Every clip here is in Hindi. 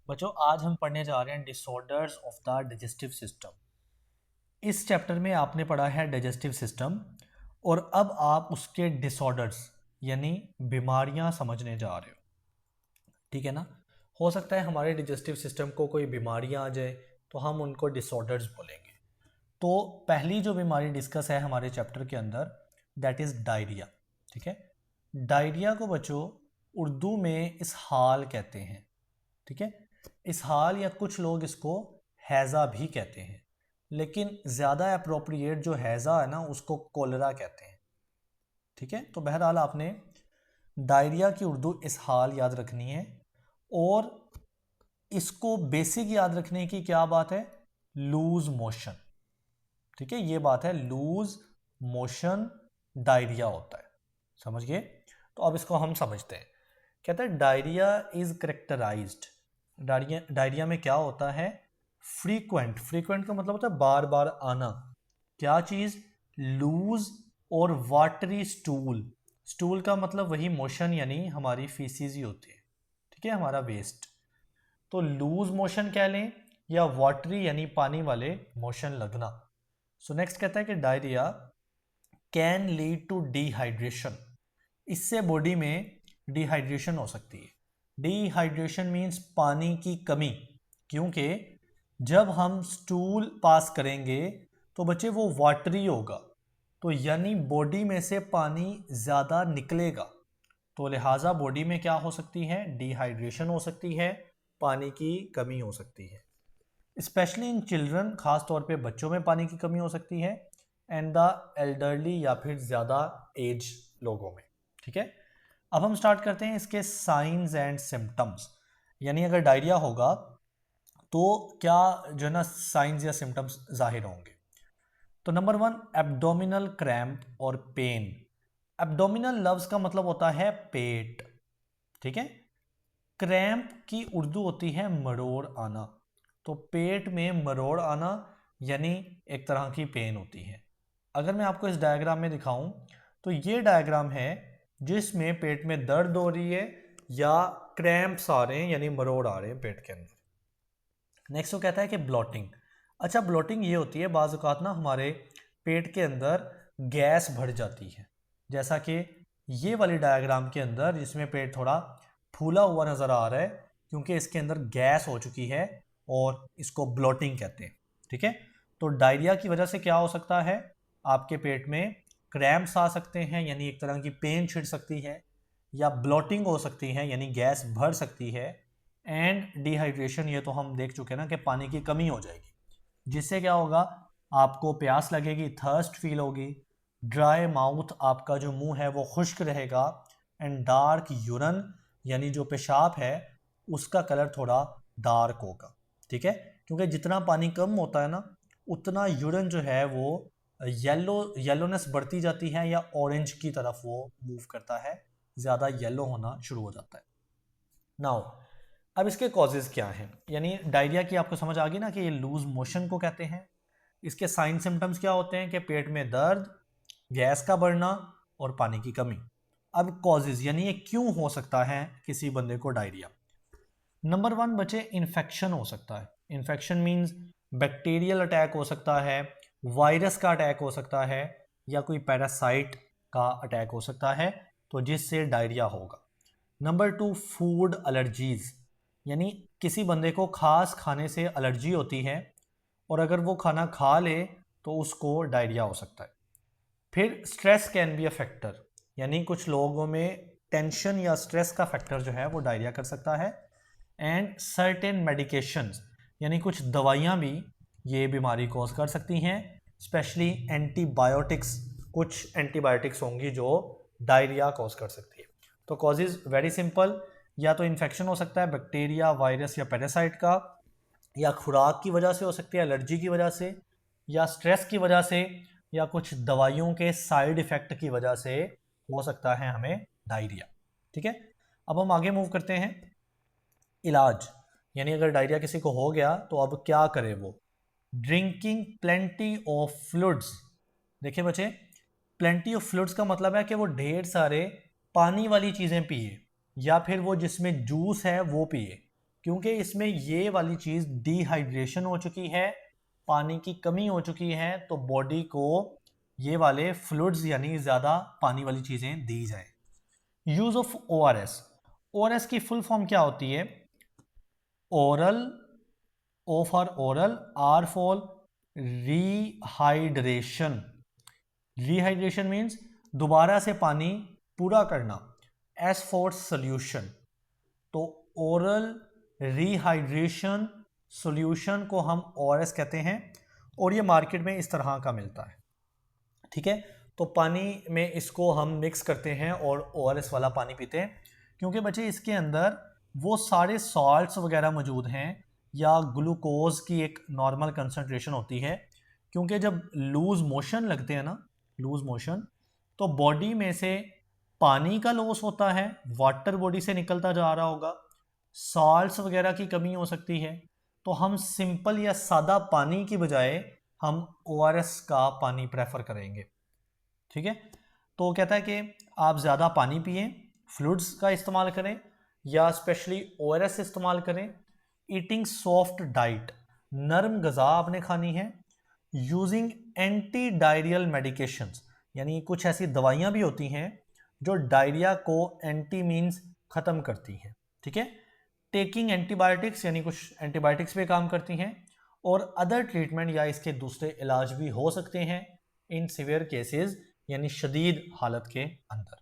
बच्चों आज हम पढ़ने जा रहे हैं disorders of the digestive system. इस चैप्टर में आपने पढ़ा है डाइजेस्टिव सिस्टम और अब आप उसके डिसऑर्डर्स यानी बीमारियां समझने जा रहे हो। ठीक है ना। हो सकता है हमारे डाइजेस्टिव सिस्टम को कोई बीमारियां आ जाए तो हम उनको डिसऑर्डर्स बोलेंगे। तो पहली जो बीमारी डिस्कस है हमारे चैप्टर के अंदर दैट इज़ डायरिया। ठीक है। डायरिया को बच्चों उर्दू में इसहाल कहते हैं। ठीक है। इसहाल या कुछ लोग इसको हैज़ा भी कहते हैं, लेकिन ज़्यादा अप्रोप्रिएट जो हैज़ा है ना उसको कोलरा कहते हैं। ठीक है। तो बहरहाल आपने डायरिया की उर्दू इसहाल याद रखनी है और इसको बेसिक याद रखने की क्या बात है, लूज मोशन। ठीक है, ये बात है, लूज मोशन डायरिया होता है। समझ गए। तो अब इसको हम समझते हैं। कहता है diarrhoea is characterised. Diarrhoea diarrhoea में क्या होता है, फ्रीक्वेंट। फ्रीक्वेंट का मतलब होता है बार बार आना। क्या चीज, लूज और वाटरी स्टूल। स्टूल का मतलब वही मोशन यानी हमारी फीसिस ही होती है। ठीक है, हमारा वेस्ट। तो लूज मोशन कह लें या वाटरी यानी पानी वाले मोशन लगना। सो नेक्स्ट कहता है कि diarrhoea can lead to dehydration. इससे बॉडी में डिहाइड्रेशन हो सकती है। डिहाइड्रेशन मीन्स पानी की कमी, क्योंकि जब हम स्टूल पास करेंगे तो बच्चे वो वाटरी होगा, तो यानी बॉडी में से पानी ज़्यादा निकलेगा। तो लिहाजा बॉडी में क्या हो सकती है, डिहाइड्रेशन हो सकती है, पानी की कमी हो सकती है। स्पेशली इन चिल्ड्रन, खास तौर पे बच्चों में पानी की कमी हो सकती है, एंड द एल्डरली या फिर ज़्यादा एज लोगों में। ठीक है। अब हम स्टार्ट करते हैं इसके साइंस एंड सिम्टम्स। यानी अगर डायरिया होगा तो क्या जो है ना साइंस या सिम्टम्स जाहिर होंगे। तो नंबर 1, एब्डोमिनल क्रैम्प और पेन। एब्डोमिनल लफ्ज़ का मतलब होता है पेट। ठीक है। क्रैम्प की उर्दू होती है मरोड़ आना। तो पेट में मरोड़ आना यानी एक तरह की पेन होती है। अगर मैं आपको इस डायग्राम में दिखाऊं तो ये डायग्राम है जिसमें पेट में दर्द हो रही है या क्रैम्प्स आ रहे हैं यानी मरोड़ आ रहे हैं पेट के अंदर। नेक्स्ट वो कहता है कि ब्लॉटिंग। अच्छा, ब्लॉटिंग ये होती है बाज़ औक़ात ना हमारे पेट के अंदर गैस भर जाती है, जैसा कि ये वाली डायग्राम के अंदर जिसमें पेट थोड़ा फूला हुआ नज़र आ रहा है क्योंकि इसके अंदर गैस हो चुकी है और इसको ब्लॉटिंग कहते हैं। ठीक है। तो डायरिया की वजह से क्या हो सकता है, आपके पेट में क्रैम्प्स आ सकते हैं यानी एक तरह की पेन छिड़ सकती है, या ब्लॉटिंग हो सकती है यानी गैस भर सकती है, एंड डिहाइड्रेशन ये तो हम देख चुके हैं ना कि पानी की कमी हो जाएगी, जिससे क्या होगा, आपको प्यास लगेगी, थर्स्ट फील होगी, ड्राई माउथ, आपका जो मुंह है वो खुश्क रहेगा, एंड डार्क यूरन यानी जो पेशाब है उसका कलर थोड़ा डार्क होगा। ठीक है। क्योंकि जितना पानी कम होता है ना उतना यूरन जो है वो येलोनेस बढ़ती जाती है या ऑरेंज की तरफ वो मूव करता है, ज़्यादा येलो होना शुरू हो जाता है। नाउ अब इसके कॉजेज़ क्या हैं, यानी डायरिया की आपको समझ आ गई ना कि ये लूज मोशन को कहते हैं। इसके साइन सिम्टम्स क्या होते हैं कि पेट में दर्द, गैस का बढ़ना और पानी की कमी। अब कॉजेज़ यानी ये क्यों हो सकता है किसी बंदे को डायरिया। नंबर 1 बच्चे, इन्फेक्शन हो सकता है। इन्फेक्शन मीन्स बैक्टीरियल अटैक हो सकता है, वायरस का अटैक हो सकता है, या कोई पैरासाइट का अटैक हो सकता है, तो जिससे डायरिया होगा। नंबर 2, फूड एलर्जीज, यानी किसी बंदे को खास खाने से एलर्जी होती है और अगर वो खाना खा ले तो उसको डायरिया हो सकता है। फिर stress can be a factor, यानी कुछ लोगों में टेंशन या स्ट्रेस का फैक्टर जो है वो डायरिया कर सकता है। एंड सर्टेन मेडिकेशंस, यानी कुछ दवाइयाँ भी ये बीमारी कॉज कर सकती हैं, स्पेशली एंटीबायोटिक्स। कुछ एंटीबायोटिक्स होंगी जो डायरिया कॉज कर सकती है। तो कॉजेज वेरी सिंपल, या तो इन्फेक्शन हो सकता है बैक्टीरिया, वायरस या पैरासाइट का, या खुराक की वजह से हो सकती है, एलर्जी की वजह से, या स्ट्रेस की वजह से, या कुछ दवाइयों के साइड इफ़ेक्ट की वजह से हो सकता है हमें डायरिया। ठीक है। अब हम आगे मूव करते हैं। इलाज, यानी अगर डायरिया किसी को हो गया तो अब क्या करे वो। Drinking plenty of fluids. देखिए बच्चे, प्लेंटी ऑफ फ्लूइड्स का मतलब है कि वो ढेर सारे पानी वाली चीज़ें पिए, या फिर वो जिसमें जूस है वो पिए, क्योंकि इसमें ये वाली चीज़ डिहाइड्रेशन हो चुकी है, पानी की कमी हो चुकी है, तो बॉडी को ये वाले फ्लूइड्स यानी ज़्यादा पानी वाली चीज़ें दी जाए। Use of ORS। ORS की फुल फॉर्म क्या होती है? Oral, O for oral, R for rehydration. Rehydration means दोबारा से पानी पूरा करना। S for solution. तो ओरल रिहाइड्रेशन सॉल्यूशन को हम ORS कहते हैं और ये मार्केट में इस तरह का मिलता है। ठीक है, तो पानी में इसको हम मिक्स करते हैं और ORS वाला पानी पीते हैं, क्योंकि बच्चे इसके अंदर वो सारे सॉल्ट्स वगैरह मौजूद हैं या ग्लूकोज की एक नॉर्मल कंसंट्रेशन होती है। क्योंकि जब लूज मोशन लगते हैं ना, लूज मोशन, तो बॉडी में से पानी का लॉस होता है, वाटर बॉडी से निकलता जा रहा होगा, सॉल्ट्स वगैरह की कमी हो सकती है। तो हम सिंपल या सादा पानी की बजाय हम ORS का पानी प्रेफर करेंगे। ठीक है, तो कहता है कि आप ज़्यादा पानी पिएं, फ्लूइड्स का इस्तेमाल करें या स्पेशली ORS इस्तेमाल करें। ईटिंग सॉफ्ट डाइट, नरम गज़ा आपने खानी है। यूजिंग एंटी डायरियल मेडिकेशंस, यानी कुछ ऐसी दवाइयाँ भी होती हैं जो डायरिया को एंटी मीन्स ख़त्म करती हैं। ठीक है, टेकिंग एंटीबायोटिक्स, यानी कुछ एंटीबायोटिक्स पे काम करती हैं, और अदर ट्रीटमेंट या इसके दूसरे इलाज भी हो सकते हैं इन सिवियर केसेस, यानी शदीद हालत के अंदर।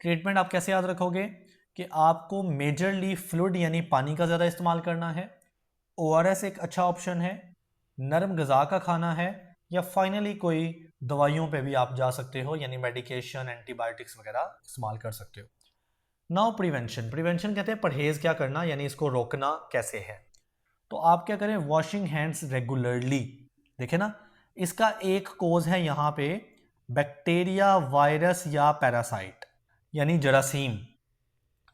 ट्रीटमेंट आप कैसे याद रखोगे कि आपको मेजरली फ्लूइड यानी पानी का ज़्यादा इस्तेमाल करना है, ORS एक अच्छा ऑप्शन है, नरम गज़ा का खाना है, या फाइनली कोई दवाइयों पे भी आप जा सकते हो, यानी मेडिकेशन, एंटीबायोटिक्स वगैरह इस्तेमाल कर सकते हो। Now prevention. प्रिवेंशन कहते हैं परहेज़ क्या करना, यानी इसको रोकना कैसे है। तो आप क्या करें, वॉशिंग हैंड्स रेगुलरली। देखें ना, इसका एक कोज है यहाँ पे बैक्टीरिया, वायरस या पैरासाइट, यानी जरासीम।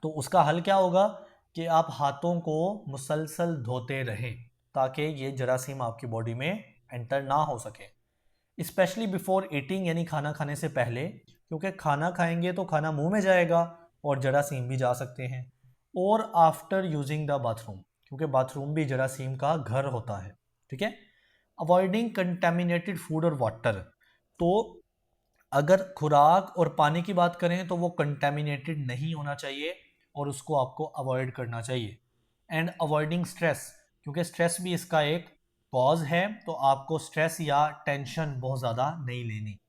तो उसका हल क्या होगा कि आप हाथों को मुसलसल धोते रहें ताकि ये जरासीम आपकी बॉडी में एंटर ना हो सके। स्पेशली बिफोर ईटिंग, यानी खाना खाने से पहले, क्योंकि खाना खाएंगे तो खाना मुंह में जाएगा और जरासीम भी जा सकते हैं। और आफ्टर यूजिंग द बाथरूम, क्योंकि बाथरूम भी जरासीम का घर होता है। ठीक है, अवॉइडिंग कंटेमिनेटेड फूड और वाटर। तो अगर खुराक और पानी की बात करें तो वो कंटेमिनेटेड नहीं होना चाहिए और उसको आपको अवॉइड करना चाहिए। एंड अवॉइडिंग स्ट्रेस, क्योंकि स्ट्रेस भी इसका एक कॉज है, तो आपको स्ट्रेस या टेंशन बहुत ज़्यादा नहीं लेनी।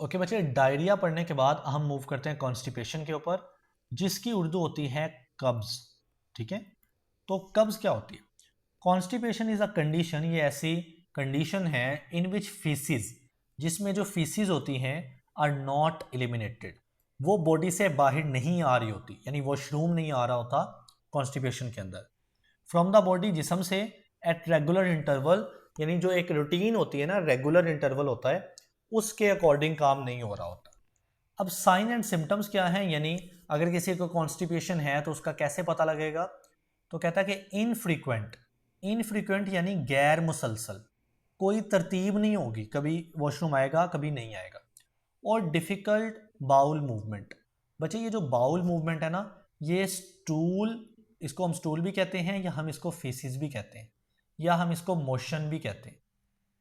ओके बच्चे, डायरिया पढ़ने के बाद हम मूव करते हैं कॉन्स्टिपेशन के ऊपर, जिसकी उर्दू होती है कब्ज। ठीक है, तो कब्ज क्या होती है? कॉन्स्टिपेशन इज अ कंडीशन, ये ऐसी कंडीशन है इन विच फीसिस, जिसमें जो फीसिस होती हैं आर नॉट एलिमिनेटेड, वो बॉडी से बाहर नहीं आ रही होती, यानी वॉशरूम नहीं आ रहा होता कॉन्स्टिपेशन के अंदर, फ्रॉम द बॉडी, जिस्म से, एट रेगुलर इंटरवल, यानी जो एक रूटीन होती है ना, रेगुलर इंटरवल होता है, उसके अकॉर्डिंग काम नहीं हो रहा होता। अब साइन एंड सिम्टम्स क्या हैं, यानी अगर किसी को कॉन्स्टिपेशन है तो उसका कैसे पता लगेगा? तो कहता है कि इनफ्रीक्वेंट, इनफ्रीक्वेंट यानी गैर मुसलसल, कोई तरतीब नहीं होगी, कभी वॉशरूम आएगा कभी नहीं आएगा। और डिफ़िकल्ट बाउल मूवमेंट। बच्चे ये जो बाउल मूवमेंट है ना, ये स्टूल, इसको हम स्टूल भी कहते हैं, या हम इसको फेसिस भी कहते हैं, या हम इसको मोशन भी कहते हैं।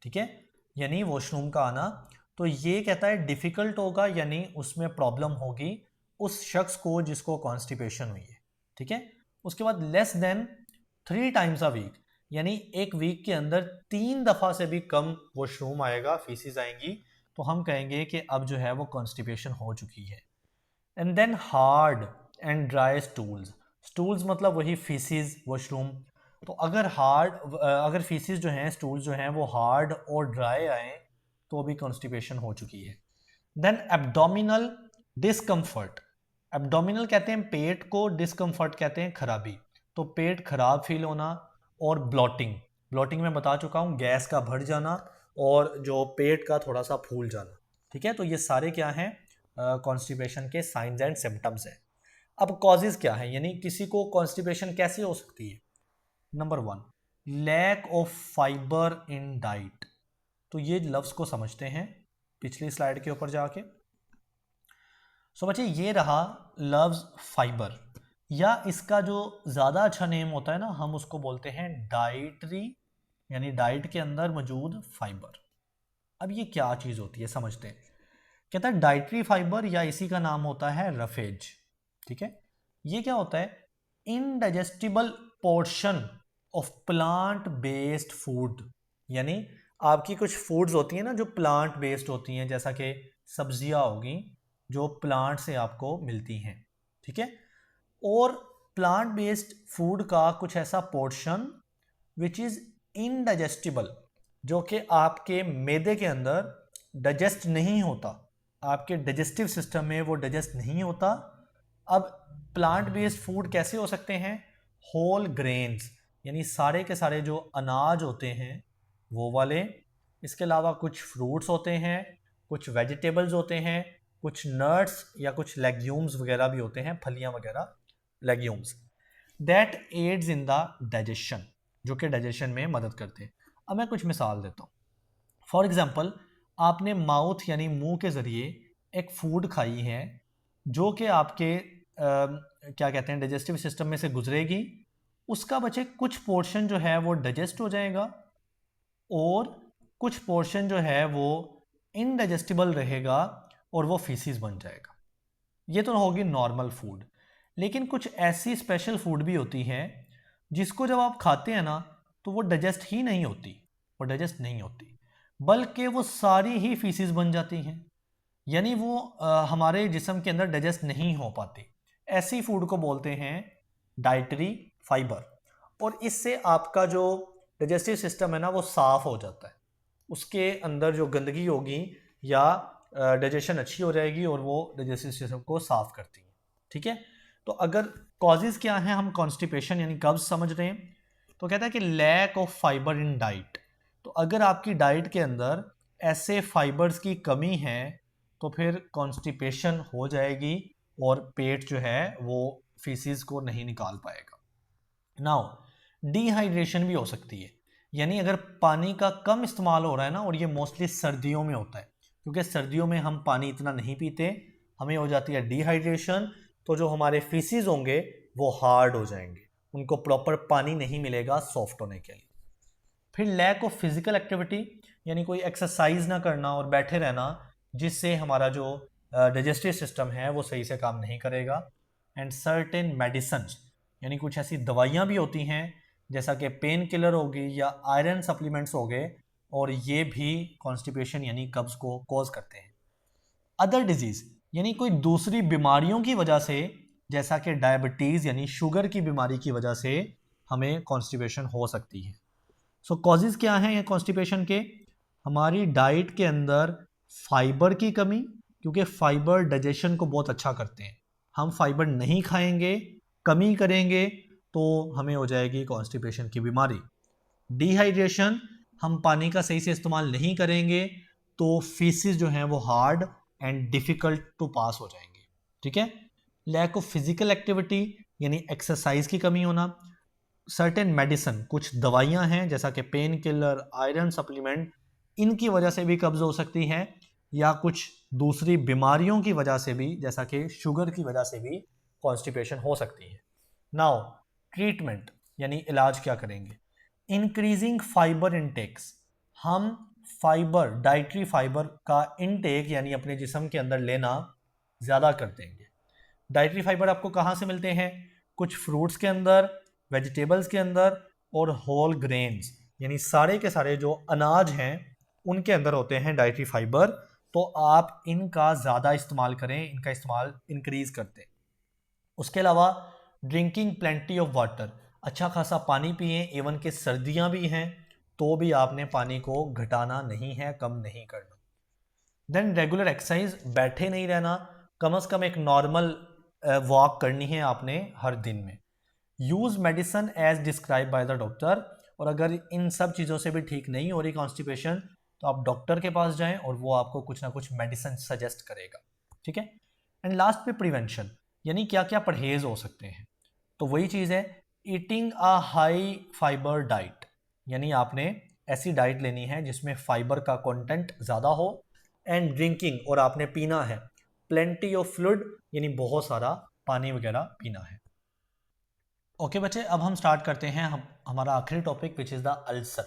ठीक है, यानी वॉशरूम का आना, तो ये कहता है डिफ़िकल्ट होगा, यानी उसमें प्रॉब्लम होगी उस शख्स को जिसको कॉन्स्टिपेशन हुई है। ठीक है, उसके बाद less than 3 times a week, यानी एक वीक के अंदर 3 दफ़ा से भी कम वॉशरूम आएगा, फीसिस आएंगी, तो हम कहेंगे कि अब जो है वो कॉन्स्टिपेशन हो चुकी है। And then hard and dry stools, stools मतलब वही फीसिस, वॉशरूम। तो अगर अगर फीसिस जो हैं, स्टूल्स जो हैं वो हार्ड और ड्राई आए तो भी कॉन्स्टिपेशन हो चुकी है। देन एब्डोमिनल डिस्कम्फर्ट, एब्डोमिनल कहते हैं पेट को, डिस्कम्फर्ट कहते हैं खराबी, तो पेट खराब फील होना। और ब्लॉटिंग, ब्लॉटिंग में बता चुका हूँ, गैस का भर जाना और जो पेट का थोड़ा सा फूल जाना। ठीक है, तो ये सारे क्या हैं, कॉन्स्टिपेशन के साइंस एंड सिम्टम्स हैं। अब कॉजेज क्या है, यानी किसी को कॉन्स्टिपेशन कैसे हो सकती है? Number 1, lack of fibre in diet. तो ये लफ्ज़ को समझते हैं पिछली स्लाइड के ऊपर जाके। सो बच्चे, ये रहा लफ्ज़ फाइबर, या इसका जो ज़्यादा अच्छा नेम होता है ना, हम उसको बोलते हैं डाइटरी, यानी डाइट के अंदर मौजूद फाइबर। अब ये क्या चीज़ होती है समझते हैं। कहता है डाइटरी फाइबर या इसी का नाम होता है रफेज। ठीक है, ये क्या होता है, indigestible portion of plant based food. यानी आपकी कुछ फूड्स होती हैं ना जो प्लांट बेस्ड होती हैं, जैसा कि सब्जियां होगी जो प्लांट से आपको मिलती हैं। ठीक है, और प्लांट बेस्ड फूड का कुछ ऐसा पोर्शन विच इज़ इनडाइजेस्टिबल, जो कि आपके मैदे के अंदर डाइजेस्ट नहीं होता, आपके डाइजेस्टिव सिस्टम में वो डाइजेस्ट नहीं होता। अब प्लांट बेस्ड फूड कैसे हो सकते हैं, होल ग्रेन्स, यानी सारे के सारे जो अनाज होते हैं वो वाले। इसके अलावा कुछ फ्रूट्स होते हैं, कुछ वेजिटेबल्स होते हैं, कुछ नट्स या कुछ लेग्यूम्स वगैरह भी होते हैं, फलियां वगैरह, legumes that adds in the digestion, जो कि डाइजेशन में मदद करते हैं। अब मैं कुछ मिसाल देता हूँ। फॉर एग्जाम्पल, आपने माउथ यानी मुंह के ज़रिए एक फूड खाई है जो कि आपके क्या कहते हैं डाइजेस्टिव सिस्टम में से गुजरेगी, उसका बचे कुछ पोर्शन जो है वो डाइजेस्ट हो जाएगा और कुछ पोर्शन जो है वो इनडाइजेस्टिबल रहेगा और वो फीसिस बन जाएगा। ये तो होगी नॉर्मल फूड। लेकिन कुछ ऐसी स्पेशल फूड भी होती हैं जिसको जब आप खाते हैं ना तो वो डाइजेस्ट ही नहीं होती, वो डाइजेस्ट नहीं होती, बल्कि वो सारी ही फीसिस बन जाती हैं, यानी वो हमारे जिस्म के अंदर डाइजेस्ट नहीं हो पाती। ऐसी फूड को बोलते हैं डाइटरी फाइबर। और इससे आपका जो डाइजेस्टिव सिस्टम है ना वो साफ हो जाता है, उसके अंदर जो गंदगी होगी या डाइजेशन अच्छी हो जाएगी और वो डाइजेस्टिव सिस्टम को साफ करती है। ठीक है, तो अगर कॉजेज़ क्या हैं, हम कॉन्स्टिपेशन यानी कब्ज समझ रहे हैं, तो कहता है कि lack of fibre in diet. तो अगर आपकी डाइट के अंदर ऐसे फाइबर्स की कमी है तो फिर कॉन्स्टिपेशन हो जाएगी और पेट जो है वो फीसिस को नहीं निकाल पाएगा। नाउ डिहाइड्रेशन भी हो सकती है, यानी अगर पानी का कम इस्तेमाल हो रहा है ना, और ये मोस्टली सर्दियों में होता है क्योंकि सर्दियों में हम पानी इतना नहीं पीते, हमें हो जाती है डिहाइड्रेशन, तो जो हमारे फीसिस होंगे वो हार्ड हो जाएंगे, उनको प्रॉपर पानी नहीं मिलेगा सॉफ्ट होने के लिए। फिर लैक ऑफ फिजिकल एक्टिविटी, यानी कोई एक्सरसाइज ना करना और बैठे रहना, जिससे हमारा जो डाइजेस्टिव सिस्टम है वो सही से काम नहीं करेगा। एंड सर्टेन मेडिसिन, यानी कुछ ऐसी दवाइयाँ भी होती हैं जैसा कि पेन किलर होगी या आयरन सप्लीमेंट्स हो गए, और ये भी कॉन्स्टिपेशन यानी कब्ज को कॉज करते हैं। अदर डिजीज़, यानी कोई दूसरी बीमारियों की वजह से, जैसा कि डायबिटीज़ यानी शुगर की बीमारी की वजह से हमें कॉन्स्टिपेशन हो सकती है। सो कॉजेज़ क्या हैं ये कॉन्स्टिपेशन के, हमारी डाइट के अंदर फाइबर की कमी, क्योंकि फाइबर डाइजेशन को बहुत अच्छा करते हैं, हम फाइबर नहीं खाएंगे, कमी करेंगे तो हमें हो जाएगी कॉन्स्टिपेशन की बीमारी। डिहाइड्रेशन, हम पानी का सही से इस्तेमाल नहीं करेंगे तो फीसिस जो हैं वो हार्ड एंड डिफ़िकल्ट टू पास हो जाएंगे। ठीक है, लैक ऑफ फिजिकल एक्टिविटी यानी एक्सरसाइज की कमी होना। सर्टेन मेडिसिन, कुछ दवाइयां हैं जैसा कि पेन किलर, आयरन सप्लीमेंट, इनकी वजह से भी कब्ज हो सकती है, या कुछ दूसरी बीमारियों की वजह से भी जैसा कि शुगर की वजह से भी कॉन्स्टिपेशन हो सकती है। नाउ ट्रीटमेंट यानी इलाज क्या करेंगे, इंक्रीजिंग फाइबर इनटेक्स, हम फाइबर, डाइटरी फाइबर का इनटेक यानी अपने जिस्म के अंदर लेना ज़्यादा कर देंगे। डाइटरी फाइबर आपको कहाँ से मिलते हैं, कुछ फ्रूट्स के अंदर, वेजिटेबल्स के अंदर, और होल ग्रेन्स यानी सारे के सारे जो अनाज हैं उनके अंदर होते हैं डाइटरी फाइबर। तो आप इनका ज़्यादा इस्तेमाल करें, इनका इस्तेमाल इंक्रीज करते हैं। उसके अलावा ड्रिंकिंग प्लेंटी ऑफ वाटर, अच्छा खासा पानी पिए, एवन के सर्दियाँ भी हैं तो भी आपने पानी को घटाना नहीं है, कम नहीं करना। देन रेगुलर एक्सरसाइज, बैठे नहीं रहना, कम से कम एक नॉर्मल वॉक करनी है आपने हर दिन में। Use medicine as describe by the doctor, और अगर इन सब चीज़ों से भी ठीक नहीं हो रही कॉन्स्टिपेशन तो आप डॉक्टर के पास जाएं और वो आपको कुछ ना कुछ मेडिसिन सजेस्ट करेगा। ठीक है, एंड लास्ट पे प्रिवेंशन, यानी क्या क्या परहेज हो सकते हैं। तो वही चीज़ है, eating a high fibre diet, यानी आपने ऐसी डाइट लेनी है जिसमें फाइबर का कंटेंट ज़्यादा हो। एंड ड्रिंकिंग, और आपने पीना है प्लेंटी ऑफ फ्लूइड, यानी बहुत सारा पानी वगैरह पीना है। ओके बच्चे, अब हम स्टार्ट करते हैं हमारा आखिरी topic which is the ulcer.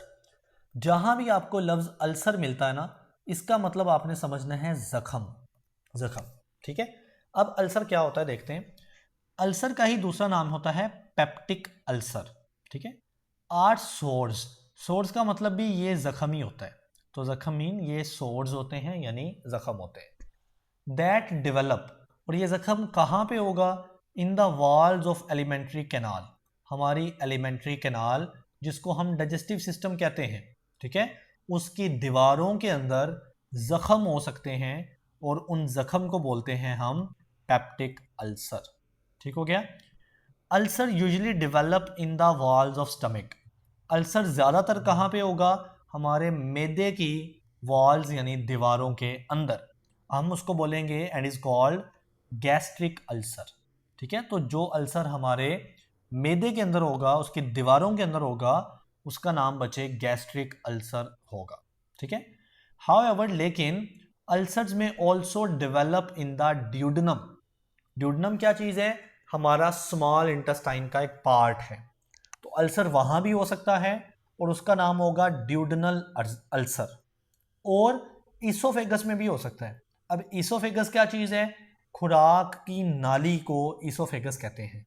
जहां भी आपको लफ्ज़ अल्सर मिलता है ना, इसका मतलब आपने समझना है जख्म। जख्म, ठीक है। अब अल्सर क्या होता है देखते हैं। अल्सर का ही दूसरा नाम होता है पेप्टिक अल्सर, ठीक है। आर सोर्स, सोर्स का मतलब भी ये जख्म ही होता है। तो जख्म मीन ये सोर्स होते हैं यानी जख्म होते हैं। दैट डेवलप, और ये जख्म कहाँ पे होगा? In the walls of alimentary canal, हमारी एलिमेंट्री कैनाल जिसको हम डाइजेस्टिव सिस्टम कहते हैं, ठीक है, उसकी दीवारों के अंदर जख्म हो सकते हैं और उन जख्म को बोलते हैं हम पेप्टिक अल्सर। ठीक हो गया। Ulcer usually develop in the walls of stomach. Ulcer ज़्यादातर कहाँ पे होगा? हमारे मैदे की वॉल्स यानी दीवारों के अंदर। हम उसको बोलेंगे and is called gastric ulcer, ठीक है। तो जो अल्सर हमारे मैदे के अंदर होगा, उसकी दीवारों के अंदर होगा, उसका नाम बचे गैस्ट्रिक अल्सर होगा, ठीक है। हाउएवर, लेकिन अल्सर्स में also develop in the duodenum. Duodenum क्या चीज़ है? हमारा स्मॉल इंटेस्टाइन का एक पार्ट है। तो अल्सर वहां भी हो सकता है और उसका नाम होगा ड्यूडनल अल्सर। और ईसोफेगस में भी हो सकता है। अब ईसोफेगस क्या चीज़ है? खुराक की नाली को ईसोफेगस कहते हैं,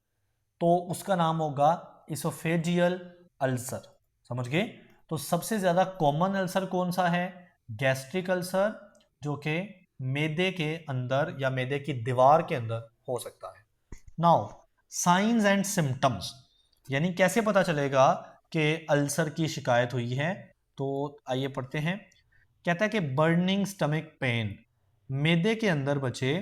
तो उसका नाम होगा इसोफेजियल अल्सर। समझ गए? तो सबसे ज़्यादा कॉमन अल्सर कौन सा है? गैस्ट्रिक अल्सर, जो कि मैदे के अंदर या मैदे की दीवार के अंदर हो सकता है। नाउ साइंस एंड सिम्टम्स, यानी कैसे पता चलेगा कि अल्सर की शिकायत हुई है? तो आइए पढ़ते हैं। कहता है कि बर्निंग स्टमक पेन, मैदे के अंदर बचे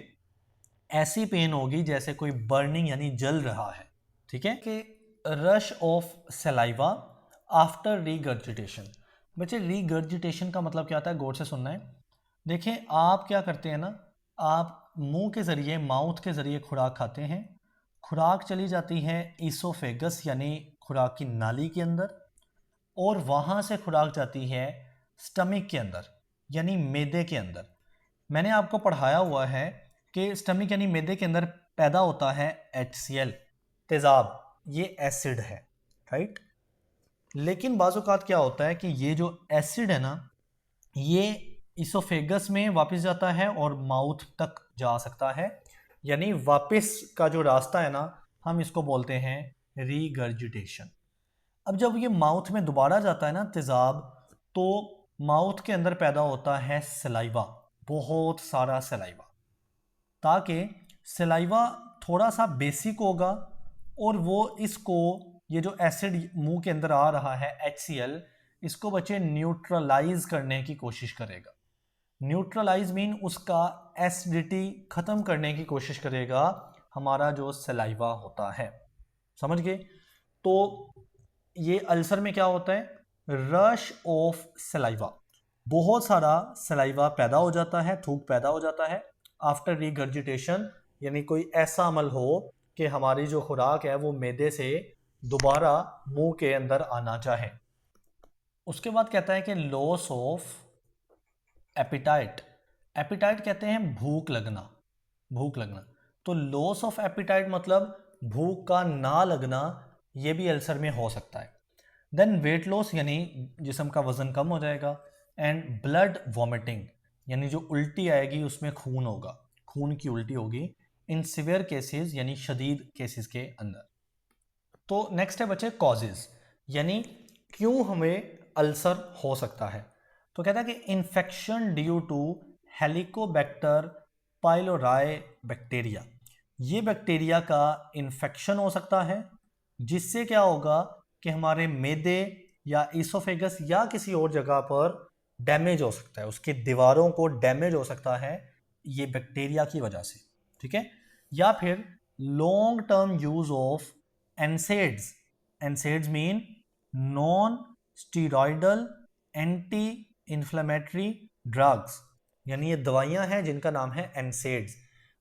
ऐसी पेन होगी जैसे कोई बर्निंग यानी जल रहा है, ठीक है। कि rush of saliva after regurgitation. बच्चे रीगर्जिटेशन का मतलब क्या होता है? गौर से सुनना है। देखें, आप क्या करते हैं ना, आप मुंह के ज़रिए, माउथ के ज़रिए खुराक खाते हैं। खुराक चली जाती है ईसोफेगस यानी खुराक की नाली के अंदर, और वहाँ से खुराक जाती है स्टमक के अंदर यानी मैदे के अंदर। मैंने आपको पढ़ाया हुआ है कि स्टमक यानी मैदे के अंदर पैदा होता है HCl, तेज़ाब, ये एसिड है, राइट। लेकिन बाज़ औक़ात क्या होता है कि ये जो एसिड है ना, ये इसोफेगस में वापस जाता है और माउथ तक जा सकता है, यानी वापस का जो रास्ता है ना, हम इसको बोलते हैं रीगर्जिटेशन। अब जब ये माउथ में दोबारा जाता है ना तेज़ाब, तो माउथ के अंदर पैदा होता है सलाइवा, बहुत सारा सलाइवा, ताकि सलाइवा थोड़ा सा बेसिक होगा और वो इसको, ये जो एसिड मुंह के अंदर आ रहा है HCl, इसको बच्चे न्यूट्रलाइज करने की कोशिश करेगा। न्यूट्रलाइज मीन उसका एसिडिटी ख़त्म करने की कोशिश करेगा हमारा जो सलाइवा होता है। समझ गए? तो ये अल्सर में क्या होता है? रश ऑफ सलाइवा, बहुत सारा सलाइवा पैदा हो जाता है, थूक पैदा हो जाता है आफ्टर रिगर्जिटेशन, यानी कोई ऐसा अमल हो कि हमारी जो खुराक है वो मैदे से दोबारा मुंह के अंदर आना चाहे। उसके बाद कहता है कि लॉस ऑफ एपिटाइट। एपिटाइट कहते हैं भूख लगना, भूख लगना। तो लॉस ऑफ एपिटाइट मतलब भूख का ना लगना, ये भी अल्सर में हो सकता है। देन वेट लॉस यानी जिस्म का वजन कम हो जाएगा। एंड ब्लड वॉमिटिंग यानी जो उल्टी आएगी उसमें खून होगा, खून की उल्टी होगी इन सिवियर केसेस यानी शदीद केसेस के अंदर। तो नेक्स्ट है बच्चे कॉजेज, यानी क्यों हमें अल्सर हो सकता है। तो कहता है कि infection due to helicobacter pylori bacteria, ये बैक्टीरिया का इन्फेक्शन हो सकता है, जिससे क्या होगा कि हमारे मैदे या ईसोफेगस या किसी और जगह पर डैमेज हो सकता है, उसकी दीवारों को डैमेज हो सकता है ये बैक्टीरिया की वजह से, ठीक है। या फिर long term use of NSAIDs. NSAIDs mean non steroidal anti inflammatory drugs, यानी ये दवाइयां हैं जिनका नाम है एनसेड्स।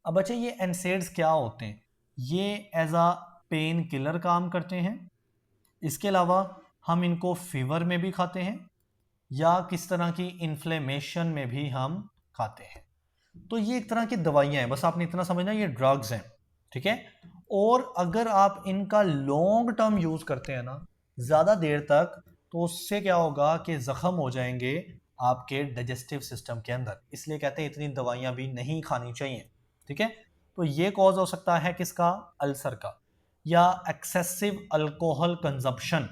अब बच्चे ये एनसेड्स क्या होते हैं? ये एज अ पेन किलर काम करते हैं। इसके अलावा हम इनको फीवर में भी खाते हैं या किस तरह की इन्फ्लेमेशन में भी हम खाते हैं। तो ये एक तरह की दवाइयाँ हैं, बस आपने इतना समझना ये ड्रग्स हैं, ठीक है। और अगर आप इनका लॉन्ग टर्म यूज़ करते हैं ना, ज़्यादा देर तक, तो उससे क्या होगा कि ज़ख़म हो जाएंगे आपके डाइजेस्टिव सिस्टम के अंदर। इसलिए कहते हैं इतनी दवाइयाँ भी नहीं खानी चाहिए, ठीक है। तो ये कॉज हो सकता है किसका, अल्सर का। या एक्सेसिव अल्कोहल कंजप्शन,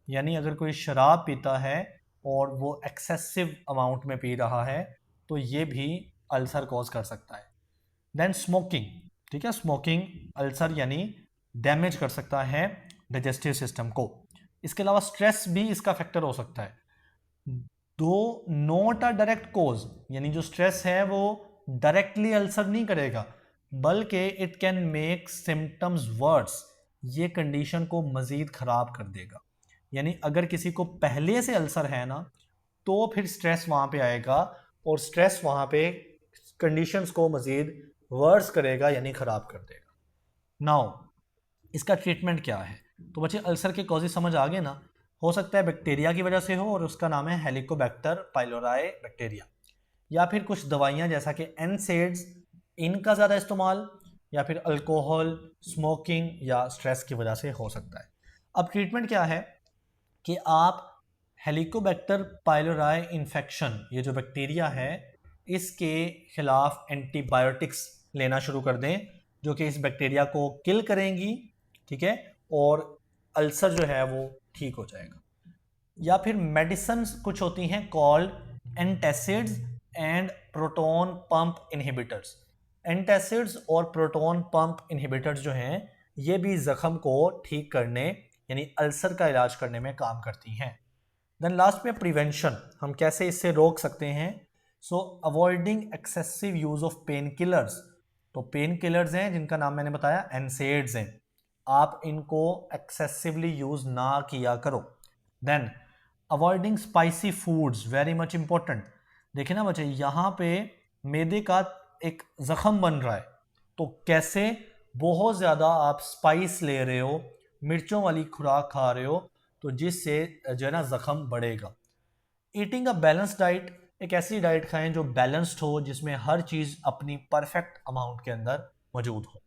यानी अगर कोई शराब पीता है और वो एक्सेसिव अमाउंट में पी रहा है, तो ये भी अल्सर कॉज कर सकता है। देन स्मोकिंग, ठीक है, स्मोकिंग अल्सर यानी डैमेज कर सकता है डाइजेस्टिव सिस्टम को। इसके अलावा स्ट्रेस भी इसका फैक्टर हो सकता है, दो नॉट अ डायरेक्ट कोज, यानी जो स्ट्रेस है वो डायरेक्टली अल्सर नहीं करेगा, बल्कि it can make symptoms worse, ये कंडीशन को मजीद खराब कर देगा। यानी अगर किसी को पहले से अल्सर है ना, तो फिर स्ट्रेस वहां पे आएगा और स्ट्रेस वहां पे कंडीशंस को मजीद वर्स करेगा, यानी खराब कर देगा। नाउ इसका ट्रीटमेंट क्या है? तो बच्चे अल्सर के कॉजेज समझ आ गए ना। हो सकता है बैक्टीरिया की वजह से हो और उसका नाम है हेलिकोबैक्टर पाइलोराई बैक्टीरिया, या फिर कुछ दवाइयां जैसा कि एनसेड्स, इनका ज़्यादा इस्तेमाल, या फिर अल्कोहल, स्मोकिंग या स्ट्रेस की वजह से हो सकता है। अब ट्रीटमेंट क्या है कि आप हेलिकोबैक्टर पाइलोराई इन्फेक्शन, ये जो बैक्टीरिया है, इसके खिलाफ एंटीबायोटिक्स लेना शुरू कर दें, जो कि इस बैक्टीरिया को किल करेंगी, ठीक है, और अल्सर जो है वो ठीक हो जाएगा। या फिर मेडिसिन कुछ होती हैं called antacids and proton pump inhibitors. Antacids और प्रोटॉन पंप इनहिबिटर्स जो हैं, ये भी जख्म को ठीक करने यानी अल्सर का इलाज करने में काम करती हैं। देन लास्ट में प्रिवेंशन, हम कैसे इससे रोक सकते हैं। So avoiding excessive use of painkillers. तो पेन किलर्स हैं जिनका नाम मैंने बताया एनसेड्स हैं, आप इनको एक्सेसिवली यूज ना किया करो। Then avoiding spicy foods, very much important. देखिए ना बच्चे, यहाँ पे मैदे का एक जख्म बन रहा है, तो कैसे बहुत ज़्यादा आप स्पाइस ले रहे हो, मिर्चों वाली खुराक खा रहे हो, तो जिससे जो है ना जख्म बढ़ेगा। ईटिंग अ बैलेंस डाइट, एक ऐसी डाइट खाएं जो बैलेंस्ड हो, जिसमें हर चीज़ अपनी परफेक्ट अमाउंट के अंदर मौजूद हो।